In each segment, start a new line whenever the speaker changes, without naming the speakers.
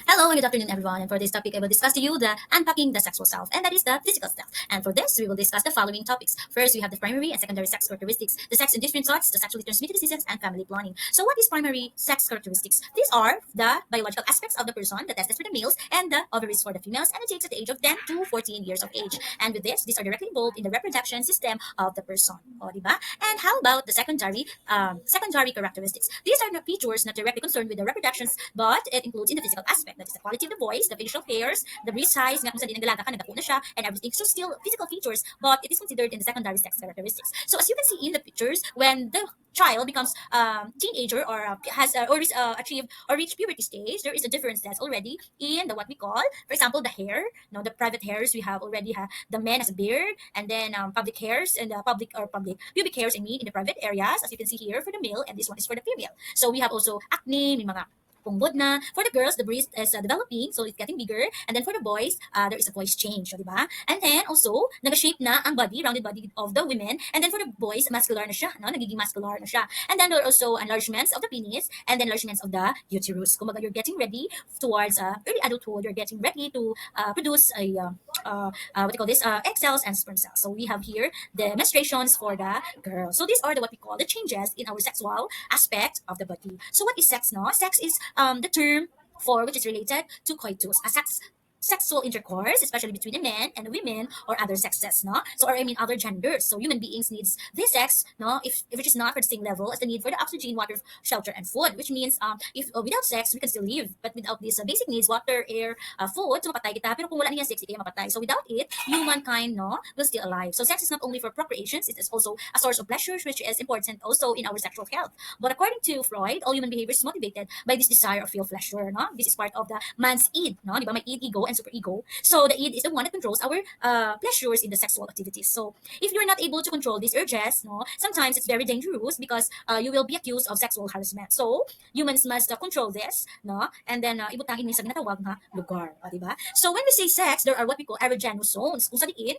Hello and good afternoon, everyone. And for this topic, I will discuss to you the unpacking the sexual self, and that is the physical self. And for this, we will discuss the following topics. First, we have the primary and secondary sex characteristics, the sex in different sorts, the sexually transmitted diseases, and family planning. So, what is primary sex characteristics? These are the biological aspects of the person, the testes for the males, and the ovaries for the females, and it takes at the age of 10 to 14 years of age. And with this, these are directly involved in the reproduction system of the person. O, diba? And how about the secondary characteristics? These are the features not directly concerned with the reproductions, but it includes in the physical aspect. That is the quality of the voice, the facial hairs, the breast size, nga kung saan din naglalaga ka, nagdako na siya, and everything. So still physical features, but it is considered in the secondary sex characteristics. So as you can see in the pictures, when the child becomes teenager or has or is achieved or reach puberty stage, there is a difference that's already in the what we call, for example, the hair. No, the private hairs we have already the man has a beard, and then public hairs and the public pubic hairs. I mean, in the private areas, as you can see here for the male, and this one is for the female. So we have also acne, may mga pungbod na. For the girls, the breast is developing, so it's getting bigger. And then for the boys, there is a voice change, di ba? And then also, nag-shape na ang body, rounded body of the women. And then for the boys, muscular na siya, no? Nagiging muscular na siya. And then there are also enlargements of the penis and then enlargements of the uterus. Kumbaga, you're getting ready towards early adulthood. You're getting ready to produce a what do you call this? Egg cells and sperm cells. So we have here the menstruations for the girl. So these are the what we call the changes in our sexual aspect of the body. So what is sex? No, sex is the term for which is related to coitus, a sexual intercourse, especially between the men and the women or other sexes, no? So, or I mean other genders. So human beings needs this sex, no? If it is not for the same level as the need for the oxygen, water, shelter, and food, which means if without sex we can still live, but without these basic needs, water, air, food, so mapatay kita. Pero kung wala niyan sex, di kayo mapatay. So without it, humankind, no, will still alive. So sex is not only for procreations; it is also a source of pleasures, which is important also in our sexual health. But according to Freud, all human behavior is motivated by this desire of feel pleasure, no? This is part of the man's id, no? Di ba? May id, ego, and superego. So the id is the one that controls our pleasures in the sexual activities. So if you're not able to control these urges, no, sometimes it's very dangerous because you will be accused of sexual harassment. So humans must control this, no, and then ibutangin minsan ginatawag nga lugar, di ba? So when we say sex, there are what we call erogenous zones. Kung sa diin,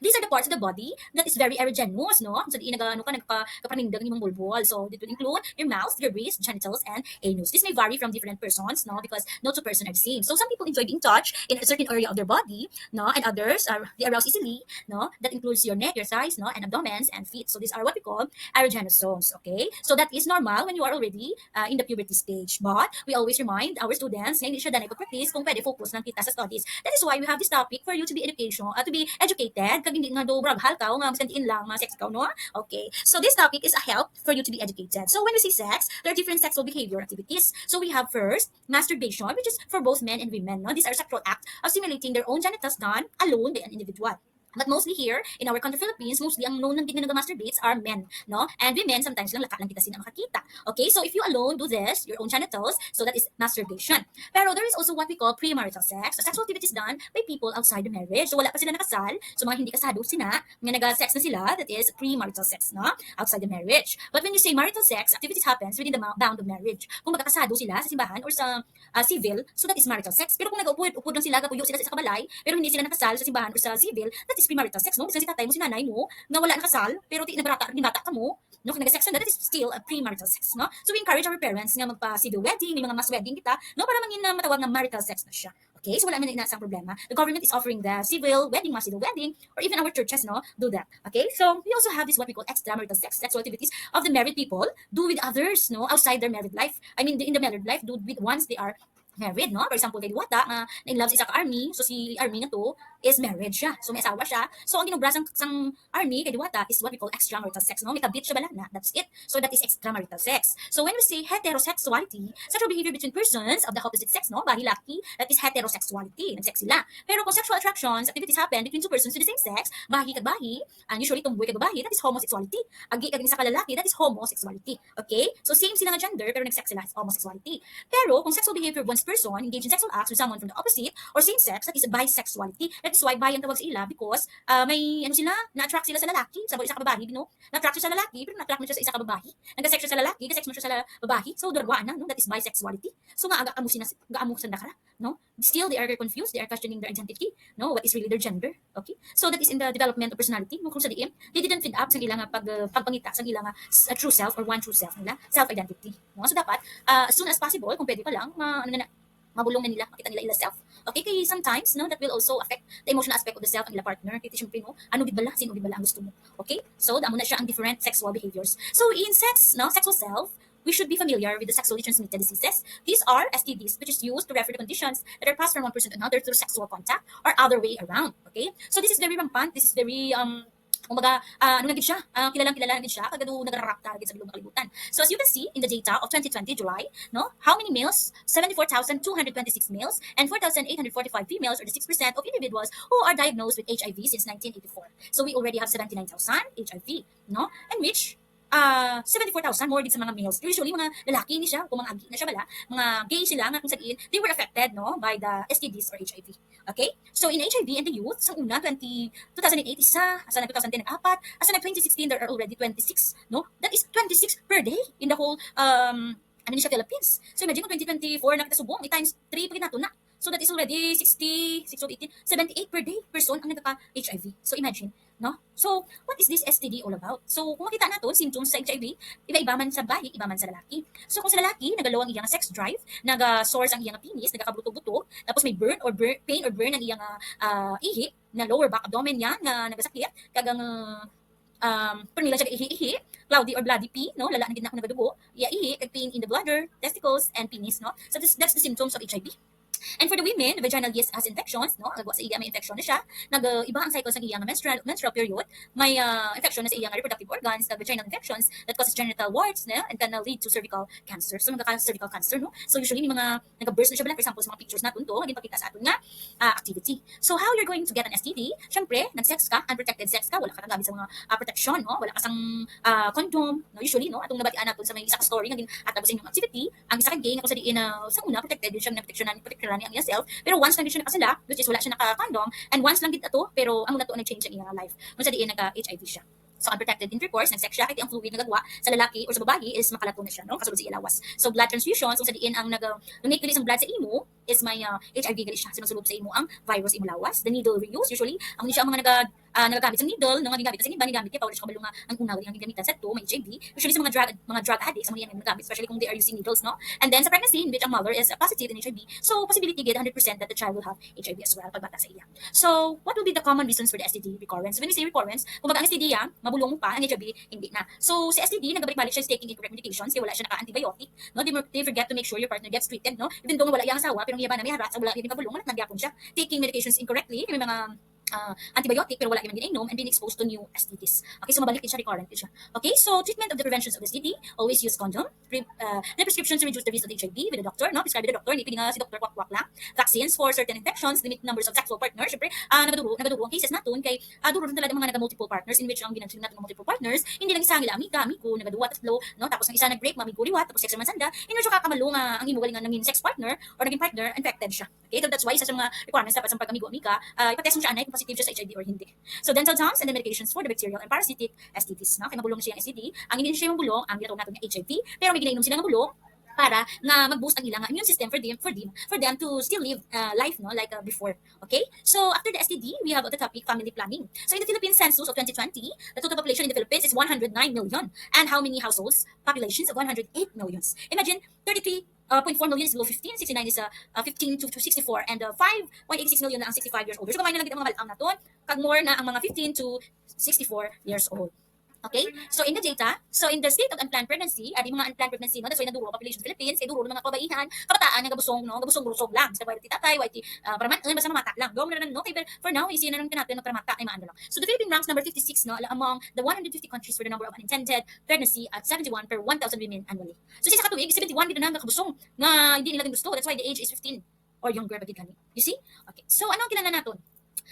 these are the parts of the body that is very erogenous, no? So, di nag-ano ka, nagka-kapanindag ng bulbul. So, it will include your mouth, your breast, genitals, and anus. This may vary from different persons, no? Because no two persons are the same. So, some people enjoy being touched in a certain area of their body, no? And others they arouse easily, no? That includes your neck, your thighs, no? And abdomens and feet. So, these are what we call erogenous zones, okay? So, that is normal when you are already in the puberty stage. But, we always remind our students na hindi siya danay pag-practice kung pwede focus lang kita sa studies. That is why we have this topic for you to be educated kag hindi nga do braghal ka o nga masandiin lang mga sex ka, no? Okay. So this topic is a help for you to be educated. So when we say sex, there are different sexual behavior activities. So we have first masturbation, which is for both men and women, no? These are sexual acts of stimulating their own genitals done alone by an individual. But mostly here, in our country Philippines, mostly ang known ng na nag-masturbates are men, no? And women, sometimes lang laka lang kita sila makakita. Okay, so if you alone do this, your own genitals, so that is masturbation. Pero there is also what we call premarital sex, so sexual activities done by people outside the marriage. So wala pa sila nakasal, so mga hindi kasado sila, nga nag-sex na sila, that is premarital sex, no? Outside the marriage. But when you say marital sex, activities happens within the bound of marriage. Kung magkakasado sila sa simbahan or sa civil, so that is marital sex. Pero kung nag-upod lang sila, gapuyo sila sa kabalay, pero hindi sila nakasal sa simbahan or sa civil, that is premarital sex, no? Kasi si tatay mo, si nanay mo, na wala nakasal, pero binata ka mo, no? Kung nag-sex na, that is still a premarital sex, no? So we encourage our parents nga magpa-civil wedding, may mga mass wedding kita, no? Para mangin na matawag na marital sex na siya. Okay, so wala man na inaasang problema. The government is offering the civil wedding, mass civil wedding, or even our churches, no, do that. Okay, so we also have this what we call extramarital sex, sexual activities of the married people do with others, no, outside their married life. I mean, in the married life, do with once they are married, no? For example, kay Diwata, na-in-love si isa ka army, so si army na to is married siya. So may asawa siya. So ang ginubrasang sang army kay Diwata is what we call extramarital sex, no? May kabit siya balana, that's it. So that is extramarital sex. So when we say heterosexuality, sexual behavior between persons of the opposite sex, no? Bahi laki, that is heterosexuality, nag-sex sila. Pero kung sexual attractions, activities happen between two persons to the same sex, bahi kag bahi, and usually tumboy kag babahi, that is homosexuality. Agi kag isa ka lalaki, that is homosexuality. Okay? So same sila nga gender, pero nag-sex sila, is homosexuality. Pero kung sexual behavior once person engage in sexual acts with someone from the opposite or same sex, that is bisexuality. That is why bi ang tawag sa ila because may ano sila, na-attract sila sa lalaki, sa isa ka babae, no? Na-attract siya sa lalaki, pero na-attract mo siya sa isa ka babae. Nag-sex siya sa lalaki, nag-sex mo siya sa babae. So dalawa na, no? That is bisexuality. So nga aga amusin ga amusan da kara, no? Still they are confused, they are questioning their identity, no? What is really their gender? Okay? So that is in the development of personality, no? Kung sa diim, they didn't feed up sa ilang pagpangita sa ilang true self or one true self nila, self-identity, no? So dapat as soon as possible, kung pwede pa lang, ano na mabulong na nila, makita nila ila self. Okay, kay sometimes, no, that will also affect the emotional aspect of the self ang ila partner. Kaya syempre, no, ano gid bala, sino gid bala ang gusto mo. Okay? So, damo na siya ang different sexual behaviors. So, in sex, no, sexual self, we should be familiar with the sexually transmitted diseases. These are STDs, which is used to refer to conditions that are passed from one person to another through sexual contact or other way around. Okay? So, this is very rampant. This is very kumbaga, ano na gid siya, kilalang kilala na gid siya, kagado nagrarakta gid sa bilog kalibutan. So as you can see in the data of 2020 July, no, how many males? 74,226 males and 4,845 females, or the 6% of individuals who are diagnosed with HIV since 1984. So we already have 79,000 HIV, no, and which 74,000 more din sa mga males. Usually, mga lalaki ni siya, kung mga agi na siya bala, mga gay sila, nga kung saan they were affected, no, by the STDs or HIV. Okay? So, in HIV and the youth, sa una, 2008 isa, asa na 2010 nag-apat, asa na 2016, there are already 26, no? That is 26 per day in the whole, ano ni siya, Philippines. So, imagine kung 2024 na kita subong, times 3 pa nato na. So, that is already 60, 6 of 18, 78 per day, person ang nagkaka-HIV. So, imagine, no? So, what is this STD all about? So, kung makita natin, symptoms sa HIV, iba-iba man sa bayi, iba man sa lalaki. So, kung sa lalaki, nagalaw ang iyang sex drive, nag-source ang iyang penis, nagkakabuto-buto, tapos may burn or pain or burn ang iyang ihi, na lower back abdomen yan, na nagasakit, kagang pernila siya ihi-ihi, cloudy or bloody pee, no? Lala na gid na ako nagadugo, ihi, kag pain in the bladder, testicles, and penis, no? So, that's the symptoms of HIV. And for the women, the vaginal yeast has infections, no? Nagwa sa iya may infection na siya. Iba ang cycle sa iyang menstrual period. May infection na sa iyang reproductive organs, the vaginal infections that causes genital warts, no? And can lead to cervical cancer. So cervical cancer, no? So usually may mga nag-burst na siya bala, for example, sa mga pictures natin to, naging pakita sa aton nga activity. So how you're going to get an STD? Syempre, nag-sex ka, unprotected sex ka, wala ka gamit sa mga protection, no? Wala ka sang condom, no? Usually, no? Atong nabatian natin sa may isa ka story naging atabo sa inyong activity, ang isa ka gay nga kung sa diin sa una protected din siya na proteksyonan niya ang self, pero once lang din siya nakasala, which is wala siya naka-condom, and once lang din ato, pero ang nato nag-change ang iyang life. Kung sa diin nagka-HIV siya. So unprotected intercourse, nag-sex siya, kaya ang fluid na gagwa sa lalaki or sa babae is makalato na siya, no? Kasulod sa ilawas. So blood transfusions, kung sa diin ang nag-donate gali ng blood sa imo, is may HIV gali siya. Sinusulod sa imo ang virus imo lawas. The needle reuse, usually, ang siya ang mga nagagamit sa needle, no, nga gigamit sa iba, gigamit kaya pawala siya kabalo nga ang una gali ang gigamitan sa to, may HIV. Usually sa mga drug addicts, ang mga yan nagamit, especially kung they are using needles, no? And then sa pregnancy, in which ang mother is positive in HIV, so possibility gid 100% that the child will have HIV as well pagbata sa iya. So, what will be the common reasons for the STD recurrence? When we say recurrence, kung ang STD mabulong mo pa, ang HIV hindi na. So, si STD nagabalik-balik siya taking incorrect medications, kaya wala siya naka-antibiotic, no? They forget to make sure your partner gets treated, no? Even though wala yang asawa, pero nga ba na may harat sa wala hindi mabulong, wala nagyapon siya. Taking medications incorrectly, may mga antibiotic pero wala yung ginainom and being exposed to new STDs. Okay, so mabalik din siya, recurrent din siya. Okay, so treatment of the preventions of STD, always use condom. The prescriptions to reduce the risk of HIV with a doctor, no? Prescribe with a doctor, hindi nga si doctor kwak-kwak lang. Vaccines for certain infections, limit numbers of sexual partners. Syempre, nagaduro ang cases natin kay duro rin talaga mga naga-multiple partners in which ang ginagsin natin ng multiple partners, hindi lang isa nila amigo, nagaduwa tatlo, no? Tapos ang isa nag-break, mamigo liwat, tapos sex man sanda, in which kakamalo nga ang imo galing naging sex partner or naging partner infected siya. Okay, so that's why isa sa mga requirements dapat sa pag-amigo-amiga, ipatest mo siya anay kung positive siya sa HIV or hindi. So dental dams and the medications for the bacterial and parasitic STDs, no? Kaya mabulong siya ang STD, ang hindi siya yung bulong, ang ginatawag natin ng HIV, pero may ginainom sila ng bulong para nga mag-boost ang ilang immune system for them to still live life, no, like before. Okay, so after the STD we have the topic family planning. So in the Philippine census of 2020, the total population in the Philippines is 109 million, and how many households? Populations of 108 millions. Imagine 33.4 million is below 15, 69 is 15 to 64, and 5.86 million na ang 65 years old. So kumain na lang din ang mga malam naton, kag more na ang mga 15 to 64 years old. Okay? So in the data, so in the state of unplanned pregnancy, adi mga unplanned pregnancy, no, that's why naduro ang population sa Philippines, kay duro ng mga kabaihan, kabataan nga gabusong, no, gabusong-rusog lang, basta ti tatay, basta mamata lang. Gawon na no, kay for now, isiyan na lang natin na paramata ay maano lang. So the Philippines ranks number 56, no, among the 150 countries for the number of unintended pregnancy at 71 per 1,000 women annually. So sa katuig, 71 gid na kabusong nga hindi nila gusto. That's why the age is 15 or younger pagid kani. You see? Okay. So ano ang kinahanglan naton?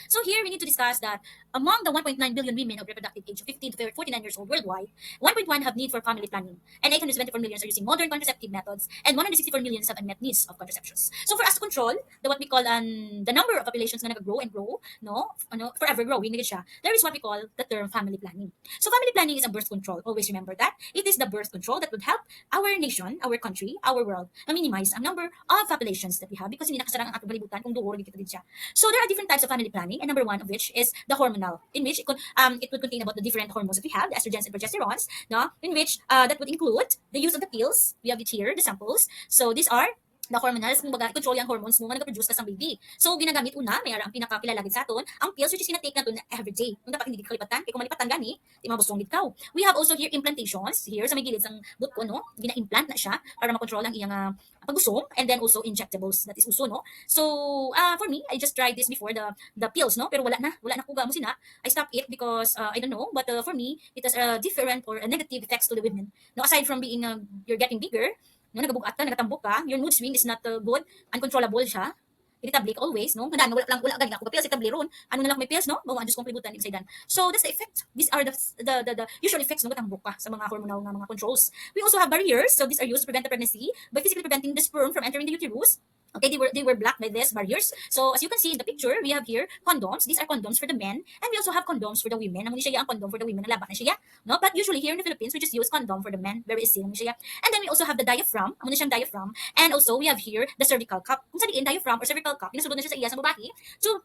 So here we need to discuss that among the 1.9 billion women of reproductive age of 15 to 49 years old worldwide, 1.1 have need for family planning, and 874 million are using modern contraceptive methods, and 164 million have unmet needs of contraceptions. So for us to control what we call the number of populations na nag-grow and grow, no, forever growing na siya, there is what we call the term family planning. So family planning is a birth control. Always remember that. It is the birth control that would help our nation, our country, our world, na minimize ang number of populations that we have because hindi nakasarang ang atong balibutan kung dugo kita din siya. So there are different types of family planning, and number one of which is the hormonal, in which it would contain about the different hormones that we have, the estrogens and progesterones, no? In which that would include the use of the pills. We have it here, the samples. So these are the hormonals, kumbaga, control yung hormones mo nga nag-produce ka sa baby. So, ginagamit una, may ara ang pinakakilala gid sa aton, ang pills which is tina-take naton everyday. Kung dapat hindi gid kalipatan, kay kung malipatan gani, di mabusong gid ka. We have also here implantations, here sa may gilid sang butt ko, no? Gina-implant na siya para makontrol ang iyang pagbusong, and then also injectables, that is uso, no? So, for me, I just tried this before, the pills, no? Pero wala na kuga mo sina. I stopped it because, I don't know, but for me, it has a different or a negative effects to the women. No, aside from being, you're getting bigger, no, nagabugat ka, nagatambok ka, your mood swing is not good, uncontrollable siya, irritable ka always, no? Kadaan, wala gani ako pills, irritable ron, ano na lang may pills, no? Bawa, Diyos kong kalibutan, inside dan. So, that's the effect. These are the usual effects, no? Gatambok ka sa mga hormonal na mga controls. We also have barriers, so these are used to prevent the pregnancy by physically preventing the sperm from entering the uterus. Okay, they were blocked by these barriers. So, as you can see in the picture, we have here condoms. These are condoms for the men, and we also have condoms for the women. Ang siya ang condom for the women, nalaba na siya, no? But usually here in the Philippines, we just use condom for the men. Very easy lang siya. And then we also have the diaphragm. Ang siyang diaphragm. And also, we have here the cervical cup. Kung saan diaphragm or cervical cup, pinasulod na siya sa iya sa babae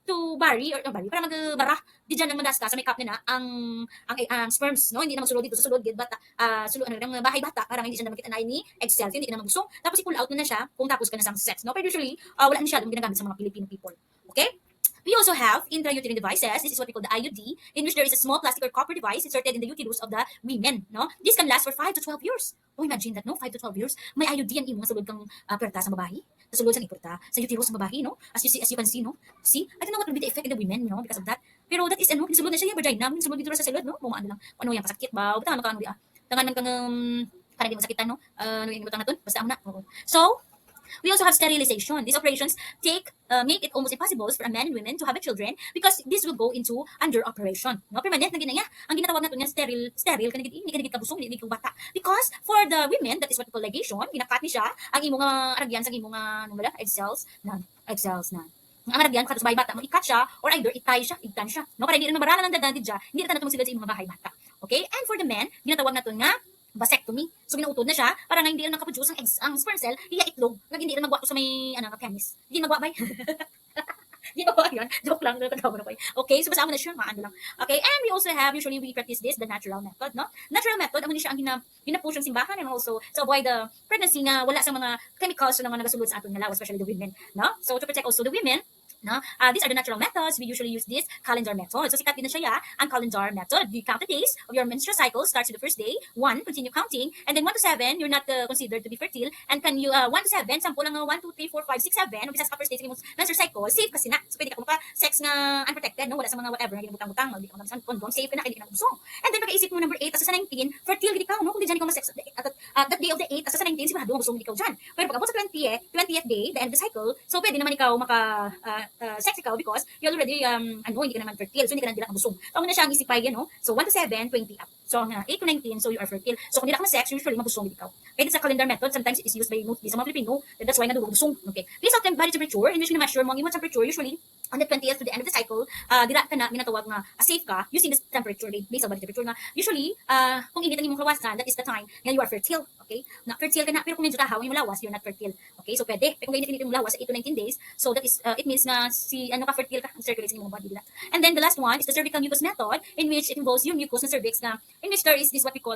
to bury or bury para magbara. Di dyan ang madas ka sa may cup na ang sperms, no? Hindi na magsulod dito sa sulod gid bata. Sulod ang bahay bata para hindi siya na makita na ini egg cells, hindi na magbusong. Tapos i-pull out na siya kung tapos ka na sang sex, no? Pero usually, wala na siya ginagamit sa mga Filipino people. Okay? We also have intrauterine devices. This is what we call the IUD, in which there is a small plastic or copper device inserted in the uterus of the women. No, this can last for 5 to 12 years. Oh, imagine that, no? 5 to 12 years. May IUD ang imong sulod kang perta sa babae. Sulod sang iporta sa uterus ng babae, no? As you can see, no? See, I don't know what will be the effect in the women, no? Because of that. Pero that is ano, sulod na siya vagina, sulod dito sa sulod, no? Kung ano lang, ano yang kasakit ba? Basta ano di tangan man kang para di masakitan, no? Ano yung ibutang naton? Basta na. So, we also have sterilization. These operations make it almost impossible for a man and women to have a children because this will go into under operation. No, permanent na ginaya. Ang ginatawag nato nga sterile kanang ini kanang kabusong ni bata. Because for the women, that is what we call ligation. Ginakat ni siya ang imong aragyan sa imong ano bala egg cells na. Ang aragyan katos bahay bata mo ikat siya or either itay siya, igtan siya. No, para hindi na mabarala ng dadan didya, hindi na nato magsilad sa imong bahay bata. Okay? And for the men, ginatawag nato nga vasectomy. So ginautod na siya para nga hindi na nakaproduce ang sperm cell, iya itlog, nga hindi na magwa sa may penis. Hindi magwa bay. Di ba ba yun? Joke lang, nagkatawa na ko. Okay, so basta mo na siya, maano lang. Okay, and we also have, usually we practice this, the natural method, no? Natural method, ang hindi siya ang ginapush ng simbahan and also to avoid the pregnancy nga wala sa mga chemicals na mga nagasulod sa aton nga lawas, especially the women, no? So to protect also the women, no? These are the natural methods. We usually use this calendar method. So sikat din na siya ang calendar method. You count the days of your menstrual cycle, starts with the first day, 1, continue counting, and then 1 to 7, you're not considered to be fertile, and can you 1 to 7, sample lang 1, 2, 3, 4, 5, 6, 7, umpisa sa first day sa imong menstrual cycle, safe kasi na. So pwede ka sex nga unprotected, no? Wala sa mga whatever, hindi ka butang-butang, hindi ka magamit condom, safe ka na, hindi ka nagusong. And then pagkaisip mo number 8, asa sa 19, fertile gid ka, no? Kung di dyan ikaw ma-sex at that day of the 8, asa sa 19, sigurado magusong ikaw dyan. Pero pag sa 20th day, the end of the cycle, so pwede naman ikaw sex ikaw because you're already hindi ka naman fertile, so hindi ka na busog. So na siya ang isipay yan, no? So 1 to 7, 20 up. So 8 to 19, so you are fertile. So kung hindi ka ma-sex, usually mabusog ikaw. Kaya sa calendar method, sometimes it is used by sa mga Filipino, that's why nadugusong. Okay. Please note body temperature, in which you measure mo ang imong temperature usually on the 20th to the end of the cycle, dira ka na ginatawag nga safe ka using this temperature rate based on body temperature nga usually kung init ang imong kawasan, that is the time nga you are fertile. Okay? Na fertile ka na, pero kung medyo tahaw ang imong lawas, you're not fertile. Okay? So pwede. Pero kung init ang imong lawas sa 8 to 19 days, so that is it means na fertile ka, circulates in imong body dila. And then the last one is the cervical mucus method, in which it involves yung mucus ng cervix na in which there is this what we call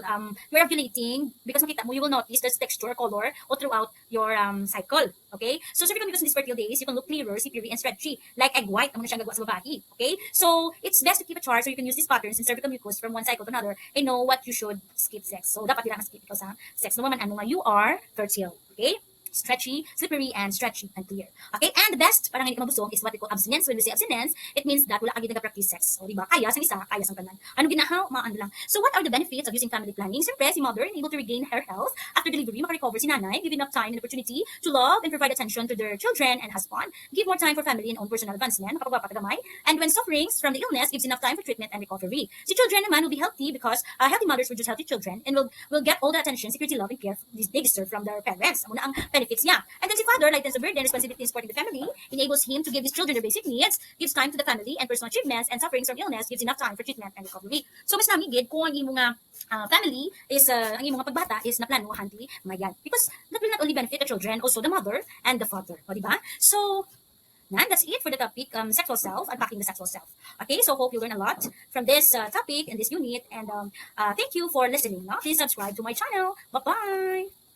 you're ovulating, because makita mo, you will notice there's texture, color all throughout your cycle. Okay? So cervical mucus in these fertile days, you can look clearer, slippery, and stretchy, like egg white, ang muna siyang gagawa sa babae. Okay? So it's best to keep a chart so you can use these patterns in cervical mucus from one cycle to another and know what you should skip sex. So dapat dila skip ikaw sa sex no man ano nga you are fertile. Okay? Stretchy, slippery, and stretchy and clear. Okay? And the best, parang hindi ka mabusog, is what we call abstinence. When we say abstinence, it means that wala ka nag-practice sex. O diba? Kaya sang isa, kaya sang kanan. Ano ginahaw? Maano lang. So what are the benefits of using family planning? Siyempre, si mother able to regain her health after delivery, makarecover si nanay, give enough time and opportunity to love and provide attention to their children and husband, give more time for family and own personal advancement, makapagwapa tagamay, and when sufferings from the illness, gives enough time for treatment and recovery. Si children naman will be healthy because healthy mothers produce healthy children and will get all the attention, security, love, and care they deserve from their parents. Muna ang benefits niya. And then si father lightens the burden, responsibility in supporting the family, enables him to give his children their basic needs, gives time to the family and personal achievements, and sufferings from illness, gives enough time for treatment and recovery. So mas namigid kung ang imong family is ang imong pagbata is naplanuhan ti mayan, because that will not only benefit the children, also the mother and the father. O diba? So that's it for the topic, sexual self, unpacking the sexual self. Okay, so hope you learn a lot from this topic and this unit, and thank you for listening. Please subscribe to my channel. Bye-bye!